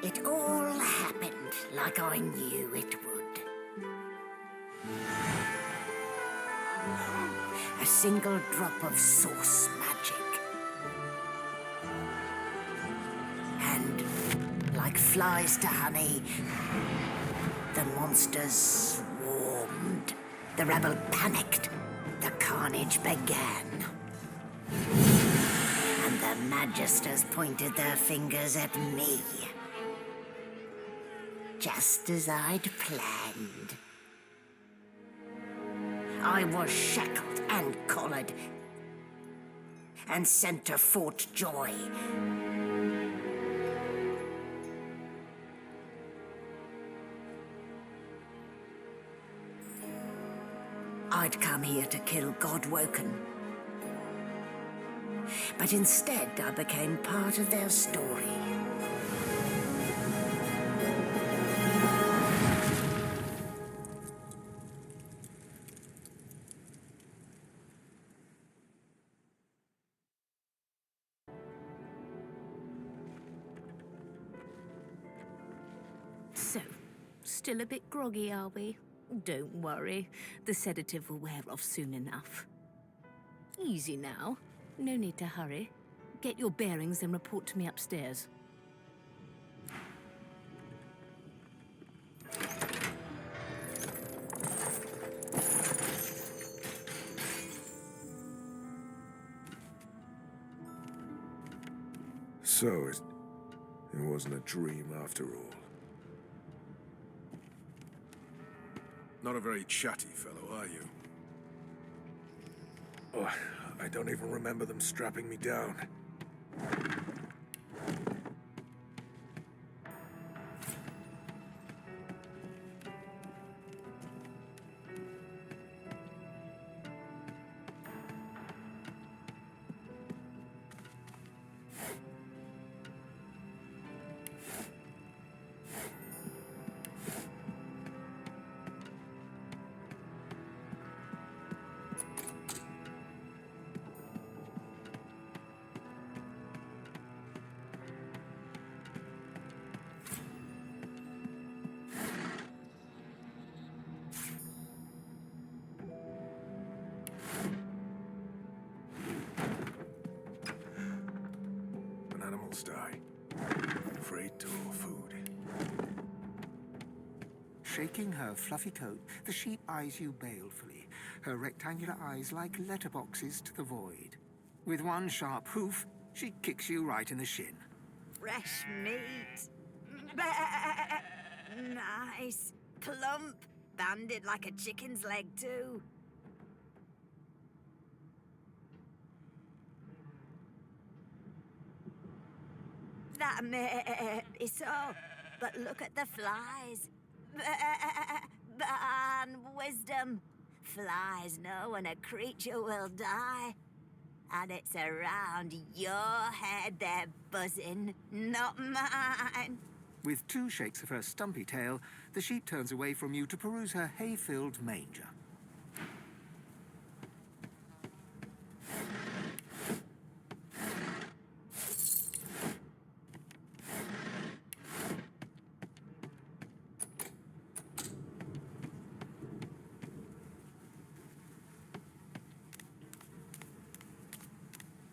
It all happened like I knew it would. A single drop of source magic. And, like flies to honey, the monsters swarmed. The rebel panicked. The carnage began. And the Magisters pointed their fingers at me. Just as I'd planned. I was shackled and collared and sent to Fort Joy. I'd come here to kill Godwoken. But instead, I became part of their story. So, still a bit groggy, are we? Don't worry, the sedative will wear off soon enough. Easy now, no need to hurry. Get your bearings and report to me upstairs. So, it wasn't a dream after all. Not a very chatty fellow, are you? Oh, I don't even remember them strapping me down. Die. Afraid to or food. Shaking her fluffy coat, the sheep eyes you balefully, her rectangular eyes like letterboxes to the void. With one sharp hoof, she kicks you right in the shin. Fresh meat. Nice. Plump. Banded like a chicken's leg, too. That may be so, but look at the flies. Ban wisdom. Flies know when a creature will die. And it's around your head they're buzzing, not mine. With two shakes of her stumpy tail, the sheep turns away from you to peruse her hay-filled manger.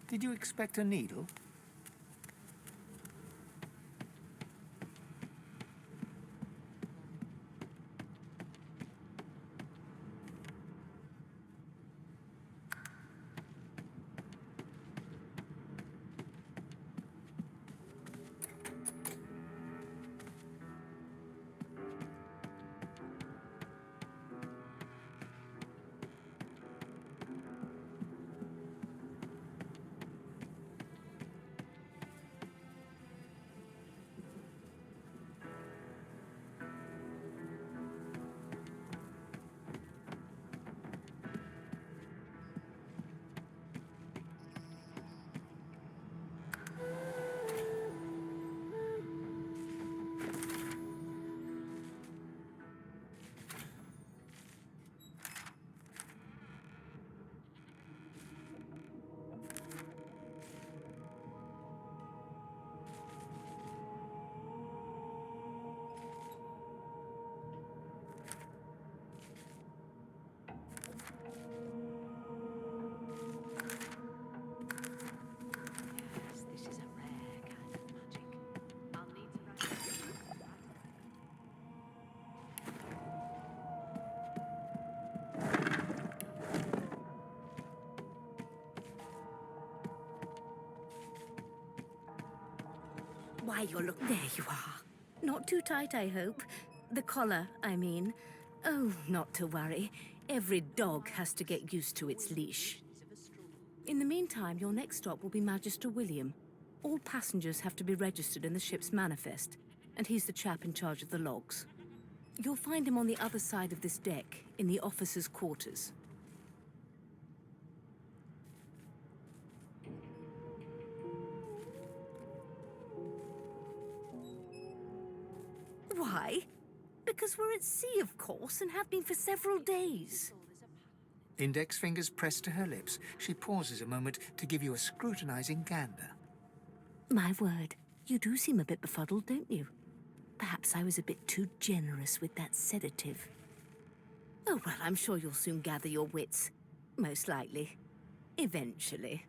Did you expect a needle? why you're looking... There you are. Not too tight, I hope. The collar, I mean. Oh, not to worry. Every dog has to get used to its leash. In the meantime, your next stop will be Magister William. All passengers have to be registered in the ship's manifest, and he's the chap in charge of the logs. You'll find him on the other side of this deck, in the officers' quarters. Why? Because we're at sea, of course, and have been for several days. Index fingers pressed to her lips, she pauses a moment to give you a scrutinizing gander. My word, you do seem a bit befuddled, don't you? Perhaps I was a bit too generous with that sedative. Oh, well, I'm sure you'll soon gather your wits. Most likely. Eventually.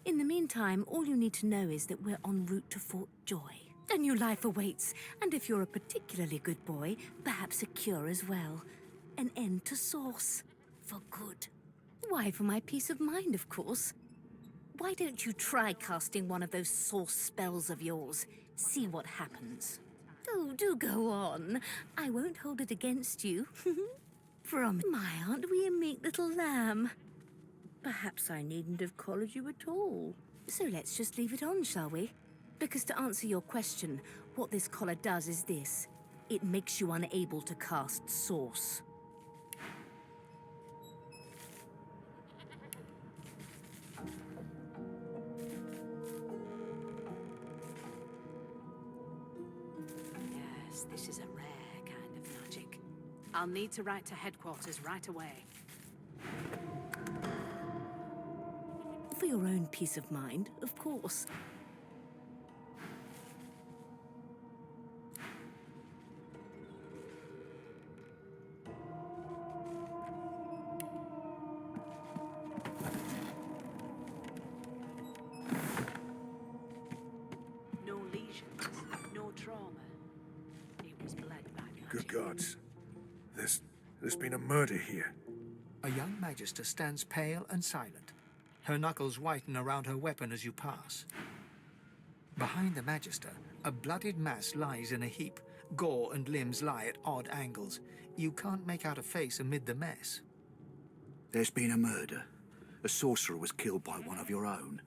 In the meantime, all you need to know is that we're en route to Fort Joy. A new life awaits, and if you're a particularly good boy, perhaps a cure as well. An end to sauce. For good. Why, for my peace of mind, of course. Why don't you try casting one of those sauce spells of yours? See what happens. Oh, do go on. I won't hold it against you. My, aren't we a meek little lamb? Perhaps I needn't have collared you at all. So let's just leave it on, shall we? Because to answer your question, what this collar does is this. It makes you unable to cast sauce. Yes, this is a rare kind of magic. I'll need to write to headquarters right away. For your own peace of mind, of course. No lesions, no trauma. He was bled by magic. Good gods. There's been a murder here. A young magister stands pale and silent. Her knuckles whiten around her weapon as you pass. Behind the magister, a bloodied mass lies in a heap. Gore and limbs lie at odd angles. You can't make out a face amid the mess. There's been a murder. A sorcerer was killed by one of your own.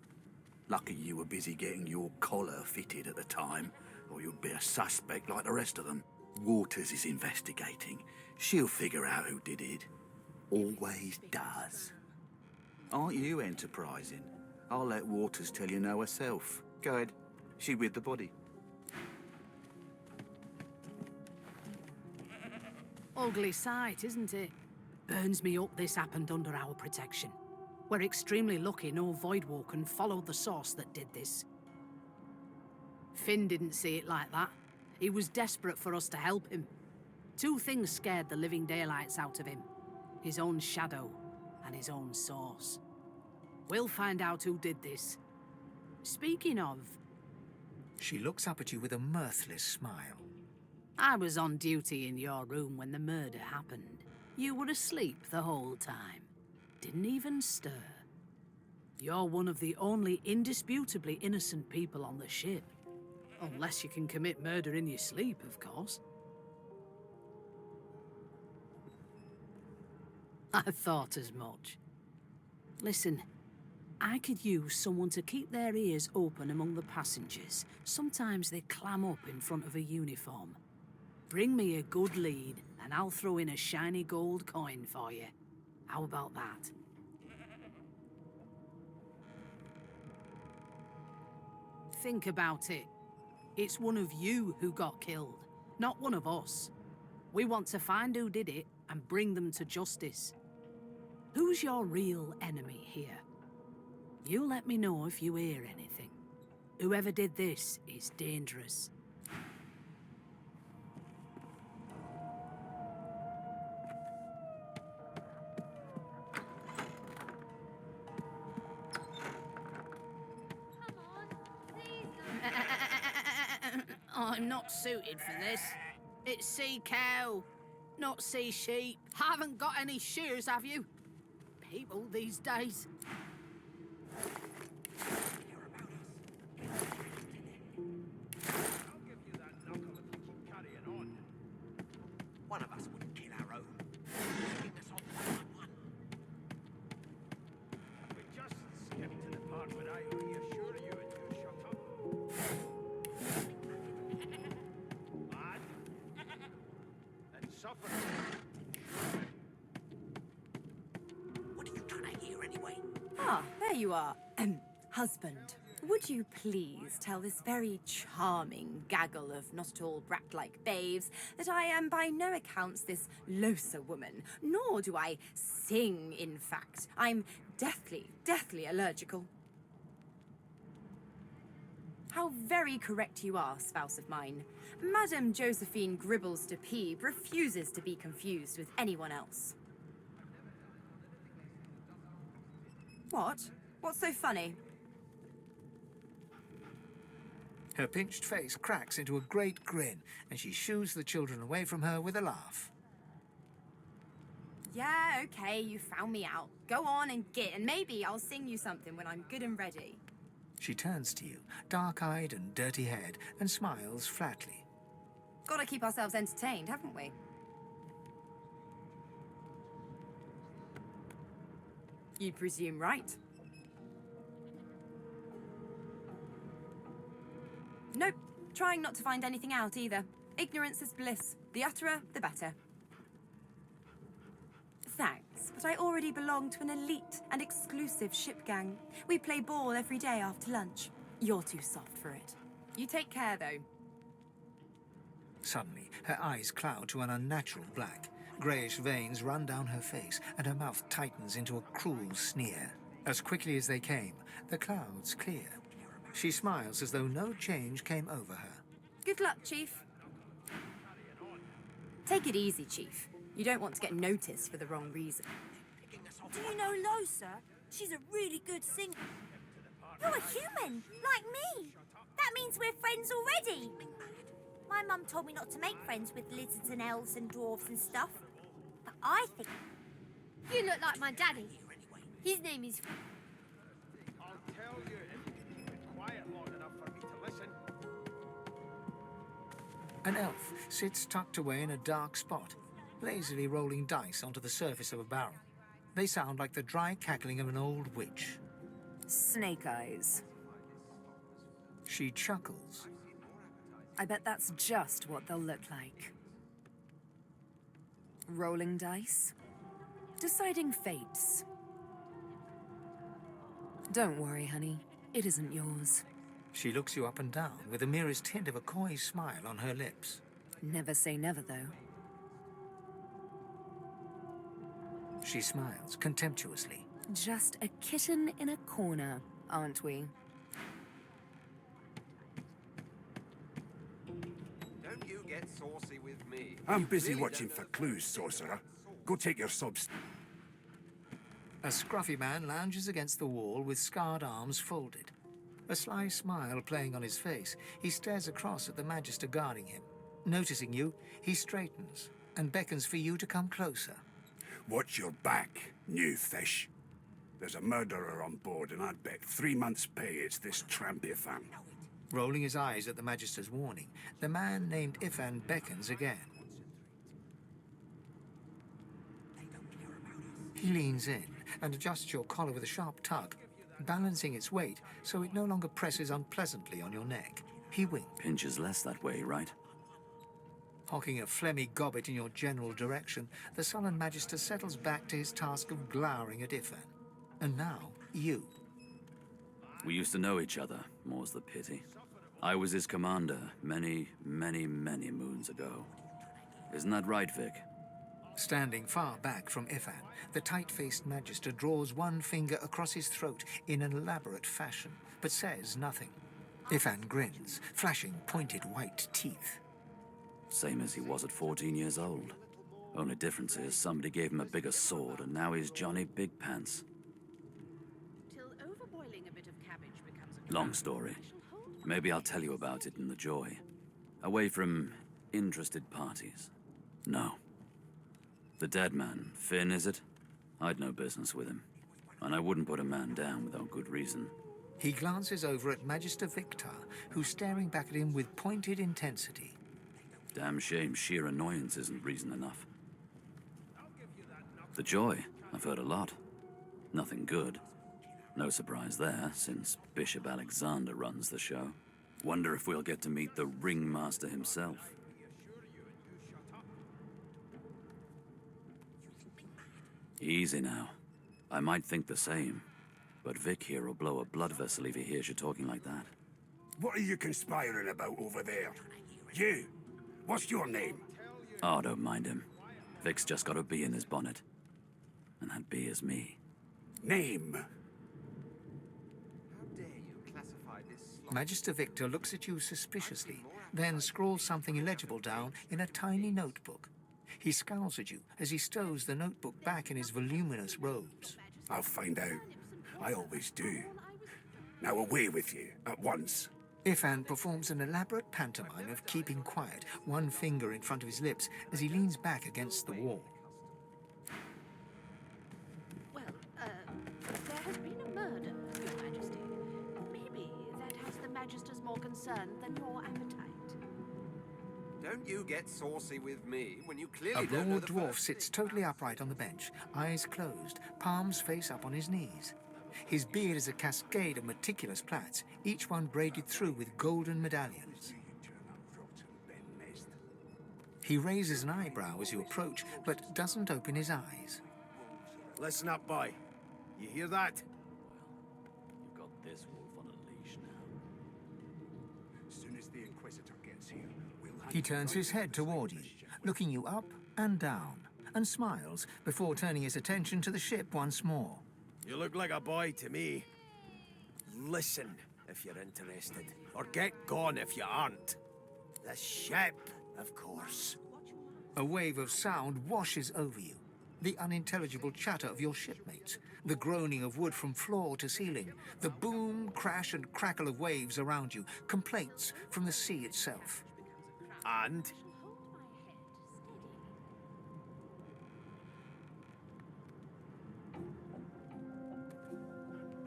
Lucky you were busy getting your collar fitted at the time, or you'd be a suspect like the rest of them. Waters is investigating. She'll figure out who did it. Always does. Aren't you enterprising? I'll let Waters tell you no herself. Go ahead. She with the body. Ugly sight, isn't it? Burns me up this happened under our protection. We're extremely lucky no Voidwalker followed the source that did this. Finn didn't see it like that. He was desperate for us to help him. Two things scared the living daylights out of him. His own shadow and his own source. We'll find out who did this. Speaking of, She looks up at you with a mirthless smile. I was on duty in your room when the murder happened. You were asleep the whole time. Didn't even stir. You're one of the only indisputably innocent people on the ship. Unless you can commit murder in your sleep, of course. I thought as much. Listen, I could use someone to keep their ears open among the passengers. Sometimes they clam up in front of a uniform. Bring me a good lead, and I'll throw in a shiny gold coin for you. How about that? Think about it. It's one of you who got killed, not one of us. We want to find who did it and bring them to justice. Who's your real enemy here? You let me know if you hear anything. Whoever did this is dangerous. I'm not suited for this. It's sea cow, not sea sheep. Haven't got any shears, have you? People these days. What are you trying to hear anyway? Ah, there you are. Husband, would you please tell this very charming gaggle of not-at-all brat-like babes that I am by no accounts this loser woman, nor do I sing, in fact. I'm deathly allergical. How very correct you are, spouse of mine. Madame Josephine Gribbles de Peeb refuses to be confused with anyone else. What? What's so funny? Her pinched face cracks into a great grin, and she shoos the children away from her with a laugh. Yeah, okay, you found me out. Go on and git, and maybe I'll sing you something when I'm good and ready. She turns to you, dark-eyed and dirty-haired, and smiles flatly. Gotta keep ourselves entertained, haven't we? You presume right. Nope, trying not to find anything out either. Ignorance is bliss. The utterer, the better. Thanks, but I already belong to an elite and exclusive ship gang. We play ball every day after lunch. You're too soft for it. You take care, though. Suddenly, her eyes cloud to an unnatural black. Greyish veins run down her face, and her mouth tightens into a cruel sneer. As quickly as they came, the clouds clear. She smiles as though no change came over her. Good luck, Chief. Take it easy, Chief. You don't want to get noticed for the wrong reason. Do you know Losa? She's a really good singer. You're a human, like me. That means we're friends already. My mum told me not to make friends with lizards and elves and dwarves and stuff. But I think... You look like my daddy. His name is... I'll tell you if you can keep it quiet long enough for me to listen. An elf sits tucked away in a dark spot, lazily rolling dice onto the surface of a barrel. They sound like the dry cackling of an old witch. Snake eyes. She chuckles. I bet that's just what they'll look like. Rolling dice. Deciding fates. Don't worry, honey. It isn't yours. She looks you up and down with the merest hint of a coy smile on her lips. Never say never, though. She smiles contemptuously. Just a kitten in a corner, aren't we? Don't you get saucy with me. I'm busy watching for clues, sorcerer. Go take your subs. A scruffy man lounges against the wall with scarred arms folded. A sly smile playing on his face, he stares across at the Magister guarding him. Noticing you, he straightens and beckons for you to come closer. Watch your back, new fish. There's a murderer on board, and I'd bet 3 months' pay it's this tramp Ifan. Rolling his eyes at the Magister's warning, the man named Ifan beckons again. He leans in and adjusts your collar with a sharp tug, balancing its weight so it no longer presses unpleasantly on your neck. He winks. Pinches less that way, right? Hocking a phlegmy gobbet in your general direction, the sullen Magister settles back to his task of glowering at Ifan. And now, you. We used to know each other, more's the pity. I was his commander many moons ago. Isn't that right, Vic? Standing far back from Ifan, the tight-faced Magister draws one finger across his throat in an elaborate fashion, but says nothing. Ifan grins, flashing pointed white teeth. Same as he was at 14 years old. Only difference is somebody gave him a bigger sword, and now he's Johnny Big Pants. Till overboiling a bit of cabbage becomes a Long story. Maybe I'll tell you about it in the joy. Away from interested parties. No. The dead man, Finn, is it? I'd no business with him. And I wouldn't put a man down without good reason. He glances over at Magister Victor, who's staring back at him with pointed intensity. Damn shame sheer annoyance isn't reason enough. The joy, I've heard a lot. Nothing good. No surprise there, since Bishop Alexander runs the show. Wonder if we'll get to meet the ringmaster himself. Easy now. I might think the same, but Vic here will blow a blood vessel if he hears you talking like that. What are you conspiring about over there? You! What's your name? Oh, don't mind him. Vic's just got a bee in his bonnet. And that bee is me. Name? Magister Victor looks at you suspiciously, then scrawls something illegible down in a tiny notebook. He scowls at you as he stows the notebook back in his voluminous robes. I'll find out. I always do. Now away with you, at once. Ifan performs an elaborate pantomime of keeping quiet, one finger in front of his lips as he leans back against the wall. Well, there has been a murder, Your Majesty. Maybe that has the Magisters more concerned than your appetite. Don't you get saucy with me when you clearly A don't know broad the dwarf first sits thing totally about upright on the bench, eyes closed, palms face up on his knees. His beard is a cascade of meticulous plaits, each one braided through with golden medallions. He raises an eyebrow as you approach, but doesn't open his eyes. Listen up, boy. You hear that? You've got this wolf on a leash now. As soon as the Inquisitor gets here, we'll He turns his head toward you, looking you up and down, and smiles before turning his attention to the ship once more. You look like a boy to me. Listen if you're interested, or get gone if you aren't. The ship, of course. A wave of sound washes over you. The unintelligible chatter of your shipmates, the groaning of wood from floor to ceiling, the boom, crash, and crackle of waves around you, complaints from the sea itself. And?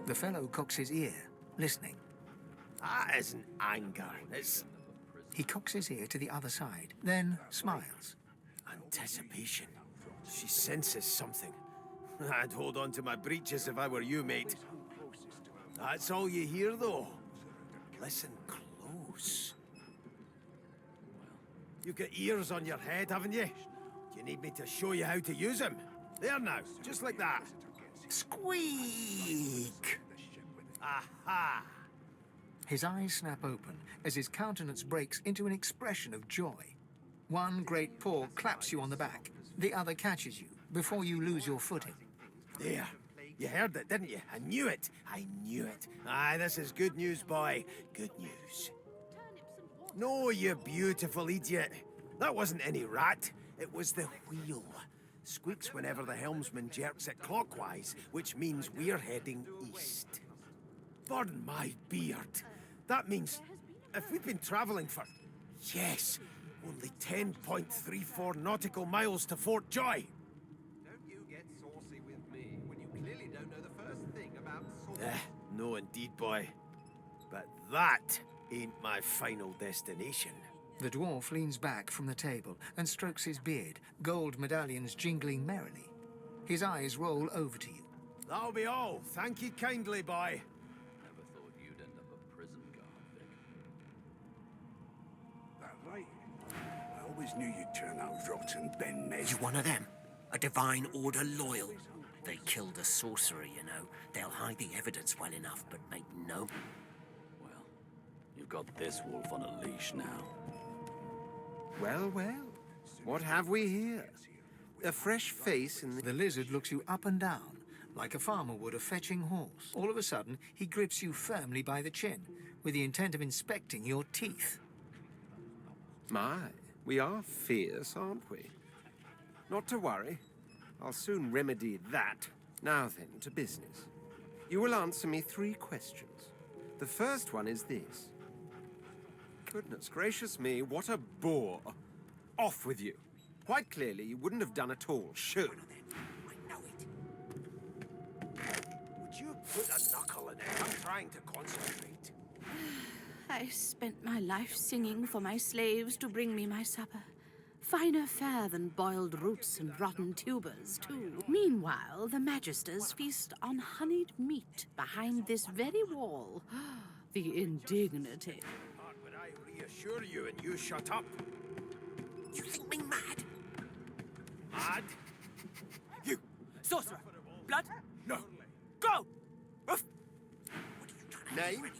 The fellow cocks his ear, listening. That isn't anger, it's He cocks his ear to the other side, then smiles. anticipation. She senses something. I'd hold on to my breeches if I were you, mate. That's all you hear, though. Listen close. You've got ears on your head, haven't you? Do you need me to show you how to use them? There now, just like that. Squeak! Aha! His eyes snap open as his countenance breaks into an expression of joy. One great paw claps you on the back. The other catches you before you lose your footing. There. You heard it, didn't you? I knew it. I knew it. Aye, this is good news, boy. Good news. No, you beautiful idiot. That wasn't any rat. It was the wheel. Squeaks whenever the helmsman jerks it clockwise, which means we're heading east. Burn my beard. That means if we've been traveling for, yes, only 10.34 nautical miles to Fort Joy. Don't you get saucy with me when you clearly don't know the first thing about sauce. No indeed, boy. But that ain't my final destination. The dwarf leans back from the table and strokes his beard, gold medallions jingling merrily. His eyes roll over to you. That'll be all. Thank you kindly, boy. Never thought you'd end up a prison guard, Vic. That right? I always knew you'd turn out rotten, Ben Mes. You one of them? A divine order loyal? They killed a sorcerer, you know. They'll hide the evidence well enough, but make no... Well, you've got this wolf on a leash now. Well, well. What have we here? A fresh face in the... The lizard looks you up and down, like a farmer would a fetching horse. All of a sudden, he grips you firmly by the chin, with the intent of inspecting your teeth. My, we are fierce, aren't we? Not to worry. I'll soon remedy that. Now then, to business. You will answer me 3 questions. The first one is this. Goodness gracious me, what a bore. Off with you. Quite clearly, you wouldn't have done at all, sure. I know it. Would you put a knuckle in it? I'm trying to concentrate. I spent my life singing for my slaves to bring me my supper. Finer fare than boiled roots and rotten tubers, too. Meanwhile, the Magisters feast on honeyed meat behind this very wall. The indignity. But I reassure you and you shut up. You think me mad? Mad? You sorcerer! Blood? No. Go! Name?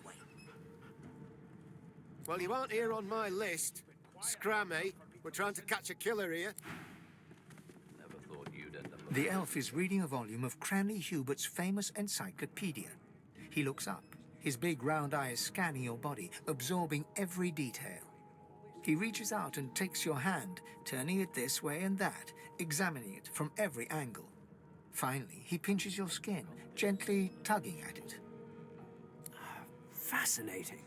Well, you aren't here on my list. Scram, eh? We're trying to catch a killer here. Never thought you'd end up... The elf is reading a volume of Cranley Hubert's famous encyclopedia. He looks up, his big round eyes scanning your body, absorbing every detail. He reaches out and takes your hand, turning it this way and that, examining it from every angle. Finally, he pinches your skin, gently tugging at it. Fascinating.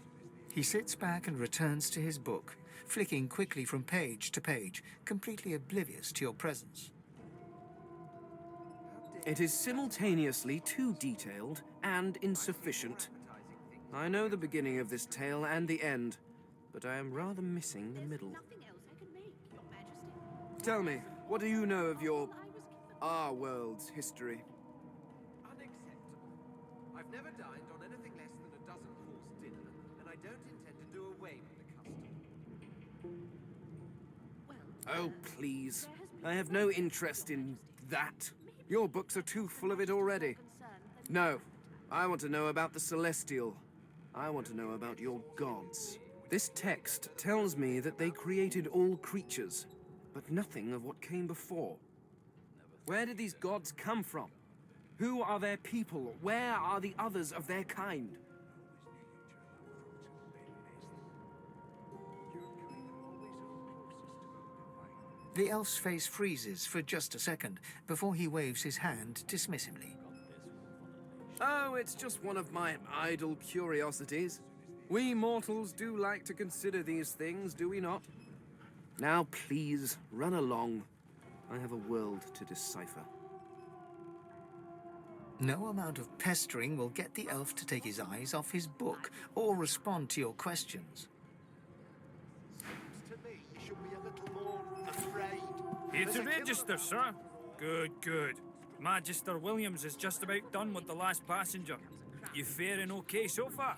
He sits back and returns to his book, flicking quickly from page to page, completely oblivious to your presence. It is simultaneously too detailed and insufficient. I know the beginning of this tale and the end, but I am rather missing the middle. Tell me, what do you know of our world's history? Unacceptable. I've never dined on anything less than a dozen-course dinner, and I don't intend to do away with the custom. Oh, please. I have no interest in that. Your books are too full of it already. No, I want to know about the Celestial. I want to know about your gods. This text tells me that they created all creatures, but nothing of what came before. Where did these gods come from? Who are their people? Where are the others of their kind? The elf's face freezes for just a second before he waves his hand dismissively. Oh, it's just one of my idle curiosities. We mortals do like to consider these things, do we not? Now, please, run along. I have a world to decipher. No amount of pestering will get the elf to take his eyes off his book or respond to your questions. To me, you should be a little more afraid. Here There's to a killer- register, sir. Good, good. Magister Williams is just about done with the last passenger. You faring okay so far?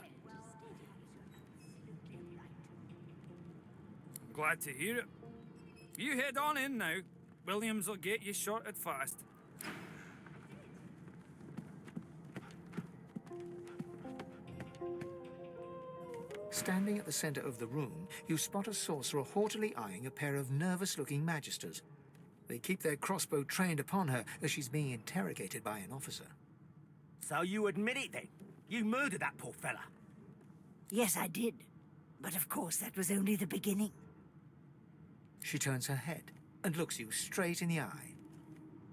I'm glad to hear it. You head on in now. Williams will get you sorted fast. Standing at the center of the room, you spot a sorcerer haughtily eyeing a pair of nervous-looking magisters. They keep their crossbow trained upon her as she's being interrogated by an officer. So you admit it then? You murdered that poor fella? Yes, I did. But of course, that was only the beginning. She turns her head and looks you straight in the eye.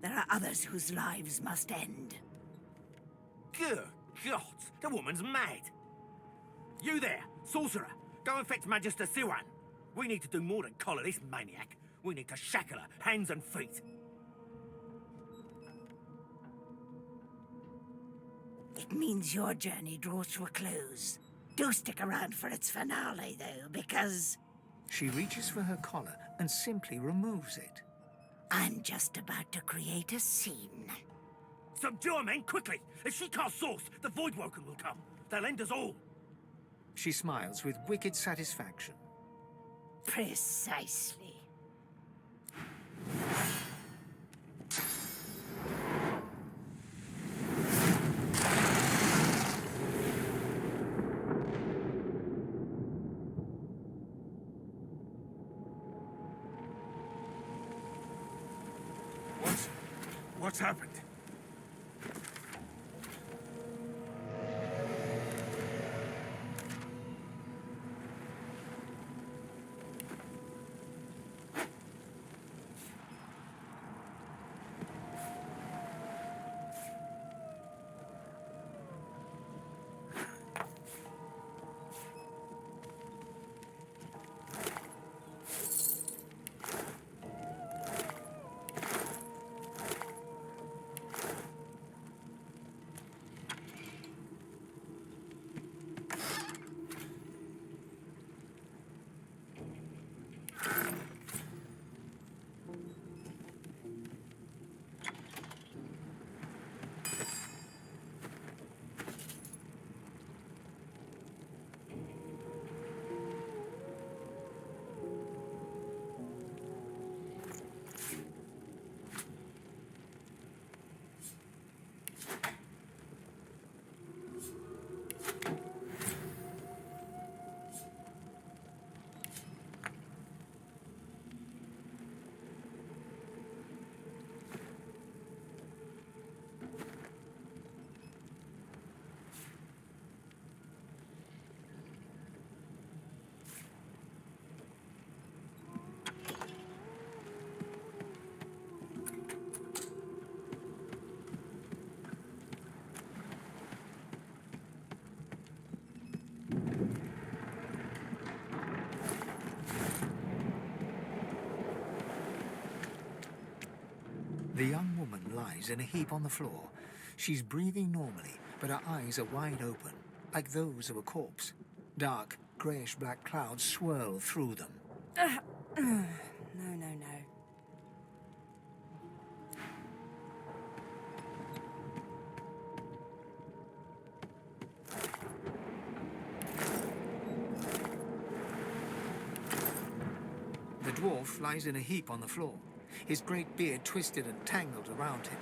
There are others whose lives must end. Good God, the woman's mad. You there, sorcerer, go and fetch Magister Siwan. We need to do more than collar this maniac. We need to shackle her, hands and feet. It means your journey draws to a close. Do stick around for its finale, though, because... She reaches for her collar and simply removes it. I'm just about to create a scene. Subdue her, men, quickly! If she casts source, the Voidwoken will come. They'll end us all. She smiles with wicked satisfaction. Precisely. What's happened? The young woman lies in a heap on the floor. She's breathing normally, but her eyes are wide open, like those of a corpse. Dark, greyish-black clouds swirl through them. No. The dwarf lies in a heap on the floor, his great beard twisted and tangled around him.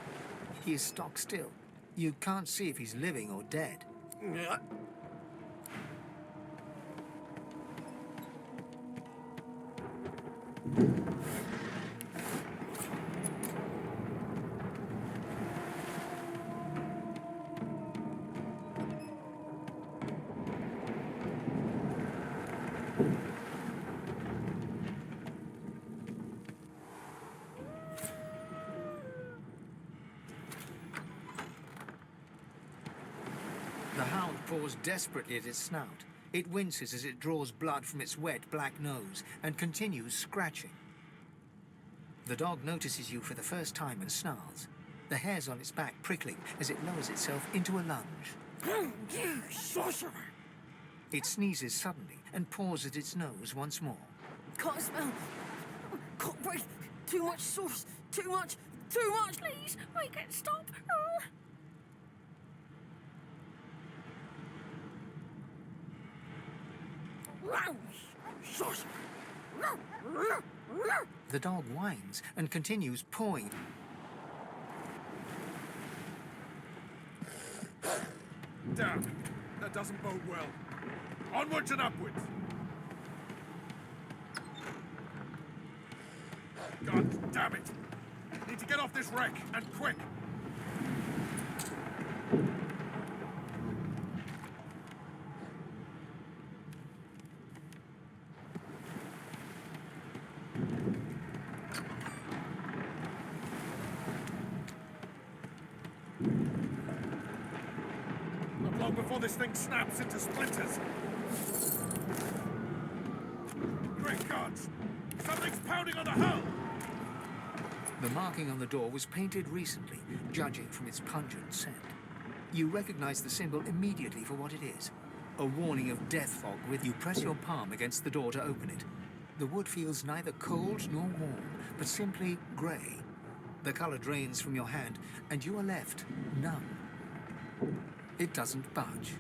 He is stock still. You can't see if he's living or dead. The hound paws desperately at its snout. It winces as it draws blood from its wet, black nose and continues scratching. The dog notices you for the first time and snarls, the hairs on its back prickling as it lowers itself into a lunge. You sorcerer! It sneezes suddenly and paws at its nose once more. Can't smell. Can't breathe. Too much sauce. Too much. Please, make it stop. The dog whines and continues pawing. Damn, that doesn't bode well. Onwards and upwards. God damn it! Need to get off this wreck, and quick! Not long before this thing snaps into splinters. Great gods! Something's pounding on the hull! The marking on the door was painted recently, judging from its pungent scent. You recognize the symbol immediately for what it is. A warning of death fog with you press your palm against the door to open it. The wood feels neither cold nor warm, but simply grey. The color drains from your hand, and you are left numb. It doesn't budge.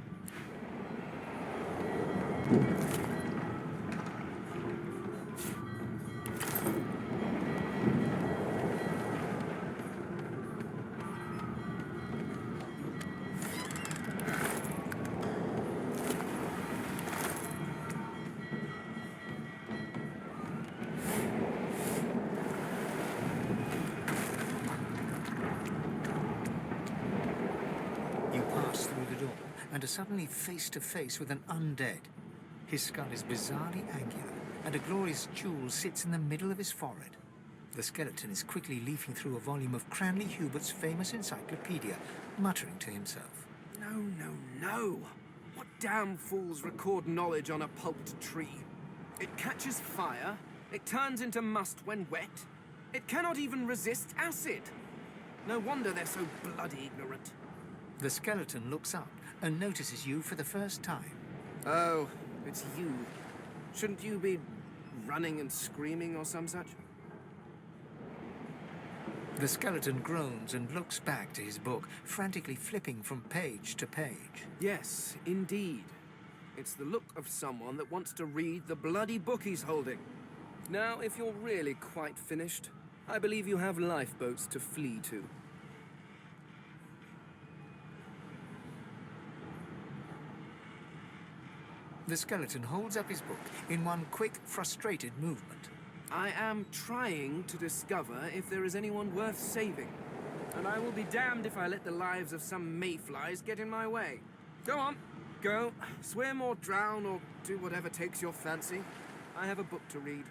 And are suddenly face to face with an undead. His skull is bizarrely angular, and a glorious jewel sits in the middle of his forehead. The skeleton is quickly leafing through a volume of Cranley Hubert's famous encyclopedia, muttering to himself. No. What damn fools record knowledge on a pulped tree? It catches fire, it turns into must when wet, it cannot even resist acid. No wonder they're so bloody ignorant. The skeleton looks up and notices you for the first time. Oh, it's you. Shouldn't you be running and screaming or some such? The skeleton groans and looks back to his book, frantically flipping from page to page. Yes, indeed. It's the look of someone that wants to read the bloody book he's holding. Now, if you're really quite finished, I believe you have lifeboats to flee to. The skeleton holds up his book in one quick, frustrated movement. I am trying to discover if there is anyone worth saving. And I will be damned if I let the lives of some mayflies get in my way. Go on, go. Swim or drown or do whatever takes your fancy. I have a book to read.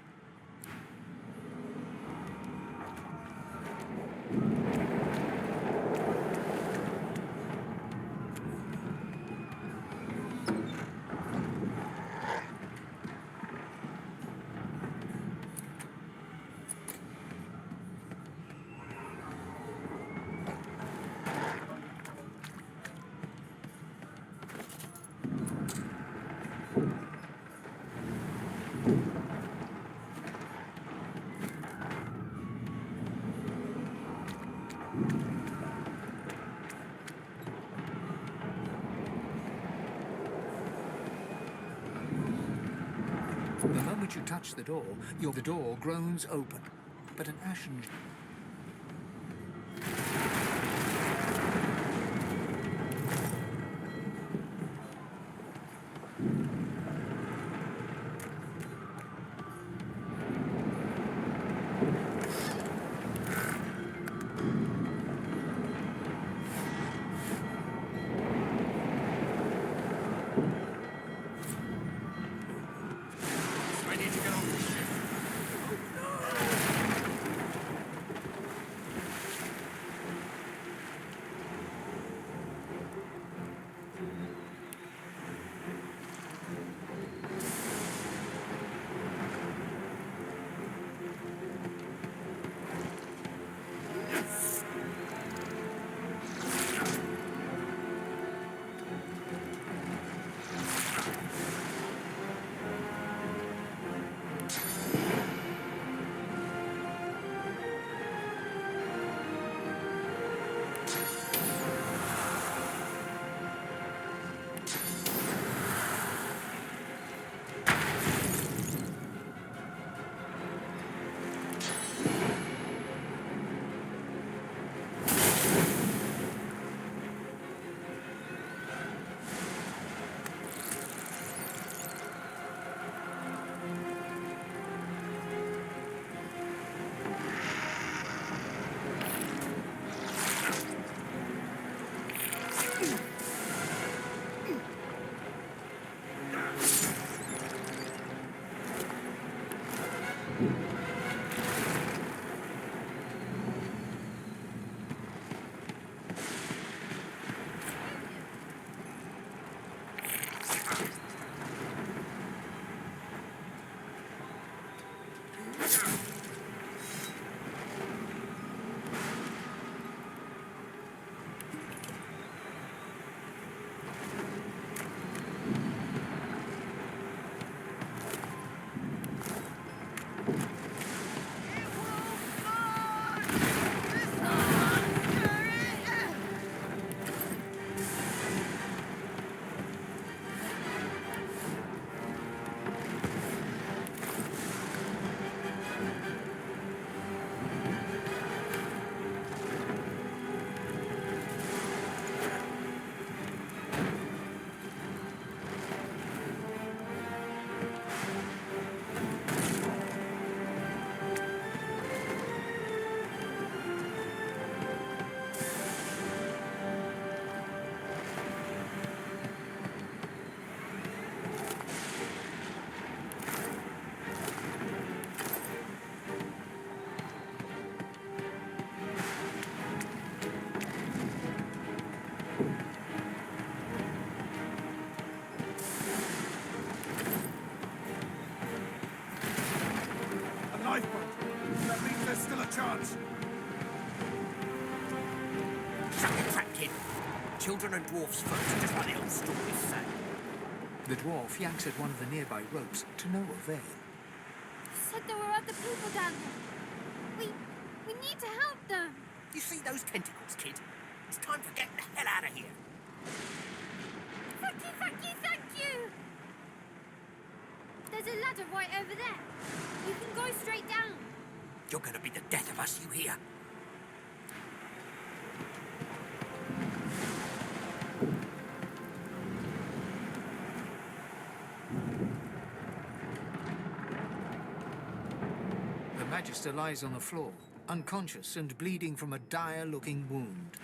moment you touch the door, the door groans open, but an ashen... Ready to get off the ship. chance. Shut your trap, kid. Children and dwarfs first, just like the old stories say. The dwarf yanks at one of the nearby ropes to no avail. You said there were other people down there. We need to help them. You see those tentacles, kid? It's time for getting the hell out of here. Thank you, thank you, thank you! There's a ladder right over there. You can go straight down. You're gonna be the death of us, you hear? The Magister lies on the floor, unconscious and bleeding from a dire-looking wound.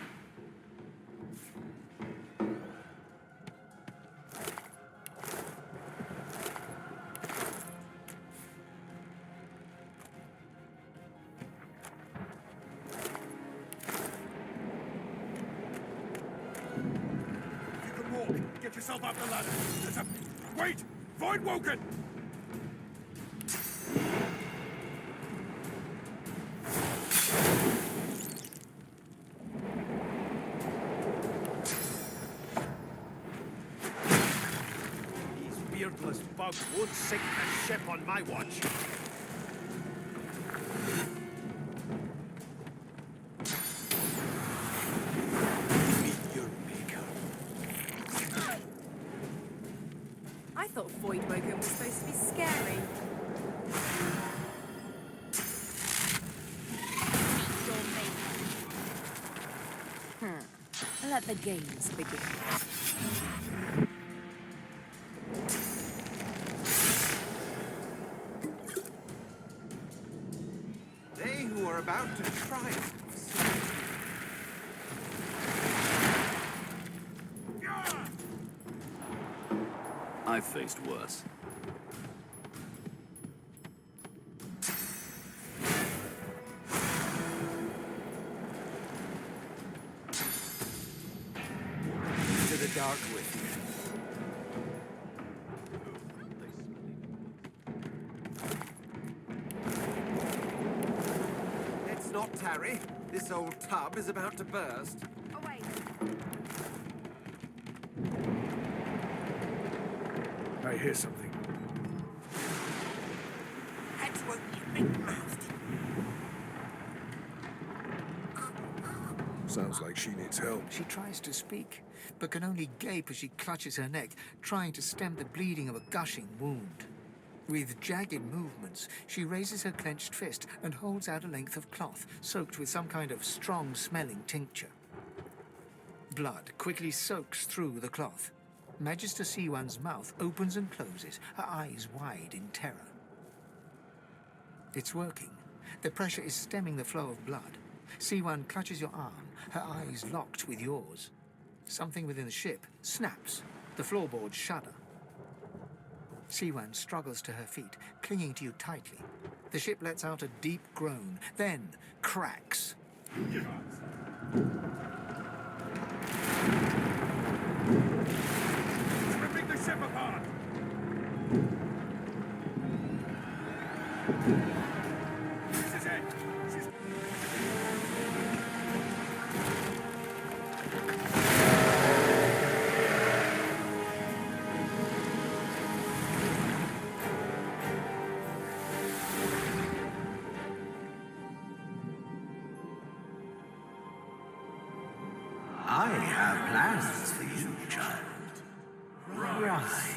If you can walk, get yourself up the ladder. There's a... Wait! Void Woken! These beardless bugs won't sink the ship on my watch. I thought Void Woken was supposed to be scary. let the games begin. They who are about to triumph. I've faced worse. To the dark with you. Let's not tarry. This old tub is about to burst. Away. I hear something. That's what you big mouthed. Sounds like she needs help. She tries to speak, but can only gape as she clutches her neck, trying to stem the bleeding of a gushing wound. With jagged movements, she raises her clenched fist and holds out a length of cloth, soaked with some kind of strong-smelling tincture. Blood quickly soaks through the cloth. Magister Siwan's mouth opens and closes, her eyes wide in terror. It's working. The pressure is stemming the flow of blood. Siwan clutches your arm, her eyes locked with yours. Something within the ship snaps. The floorboards shudder. Siwan struggles to her feet, clinging to you tightly. The ship lets out a deep groan, then cracks. Ripping the ship apart! This is it! She's... I have plans for you, child. Rise.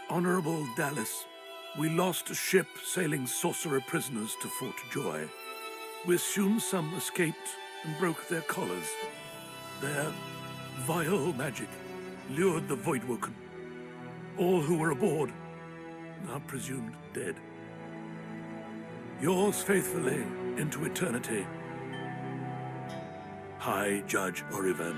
Honorable Dallas, we lost a ship sailing sorcerer prisoners to Fort Joy. We assume some escaped and broke their collars. Their vile magic lured the Voidwoken. All who were aboard are presumed dead. Yours faithfully into eternity, High Judge Orivan.